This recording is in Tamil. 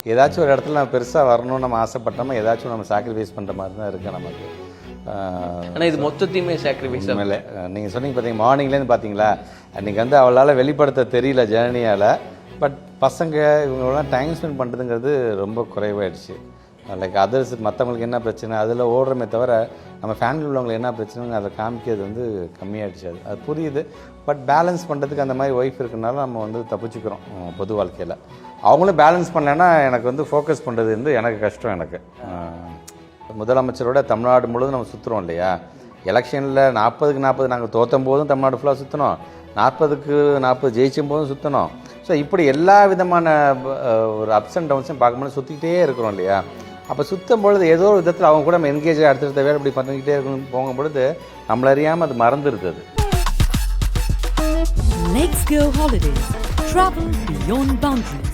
ஏதாச்சும் ஒரு இடத்துல நம்ம பெருசாக வரணும்னு நம்ம ஆசைப்பட்டோமா ஏதாச்சும் நம்ம சாக்ரிஃபைஸ் பண்ணுற மாதிரி தான் இருக்குது நமக்கு. ஆனால் இது மொத்தத்தையுமே சாக்ரிஃபைஸ் மேலே நீங்கள் சொன்னீங்க பார்த்தீங்க மார்னிங்லேருந்து பார்த்தீங்களா அன்றைக்கி வந்து அவளால் வெளிப்படுத்த தெரியல ஜேர்னியால். பட் பசங்க இவங்களெலாம் டைம் ஸ்பெண்ட் பண்ணுறதுங்கிறது ரொம்ப குறைவாயிடுச்சு. லைக் அதர்ஸ் மற்றவங்களுக்கு என்ன பிரச்சனை அதில் ஓடுறமே தவிர நம்ம ஃபேமிலி உள்ளவங்களுக்கு என்ன பிரச்சனைன்னு அதை காமிக்கிறது வந்து கம்மியாகிடுச்சு. அது புரியுது. பட் பேலன்ஸ் பண்ணுறதுக்கு அந்த மாதிரி ஒய்ஃப் இருக்குனால நம்ம வந்து தப்பிச்சுக்கிறோம் பொது வாழ்க்கையில். அவங்களும் பேலன்ஸ் பண்ணலைன்னா எனக்கு வந்து ஃபோக்கஸ் பண்ணுறது வந்து எனக்கு கஷ்டம். எனக்கு முதலமைச்சரோட தமிழ்நாடு முழுவதும் நம்ம சுற்றுறோம் இல்லையா. எலெக்ஷனில் 40க்கு 40 நாங்கள் தோற்றும் போதும் தமிழ்நாடு ஃபுல்லாக சுற்றினோம், 40க்கு 40 ஜெயிச்சும் போதும் சுற்றினோம். ஸோ இப்படி எல்லா விதமான ஒரு அப்ஸ் அண்ட் டவுன்ஸையும் பார்க்கும்போது சுற்றிக்கிட்டே இருக்கிறோம் இல்லையா. அப்போ சுற்றும் பொழுது ஏதோ ஒரு விதத்தில் அவங்க கூட நம்ம என்கேஜ் அடுத்தடுத்த வேலை இப்படி பண்ணிக்கிட்டே இருக்கணும் போகும்பொழுது நம்மள அறியாமல் அது மறந்துடுது. Let's go holidays. Travel beyond boundaries.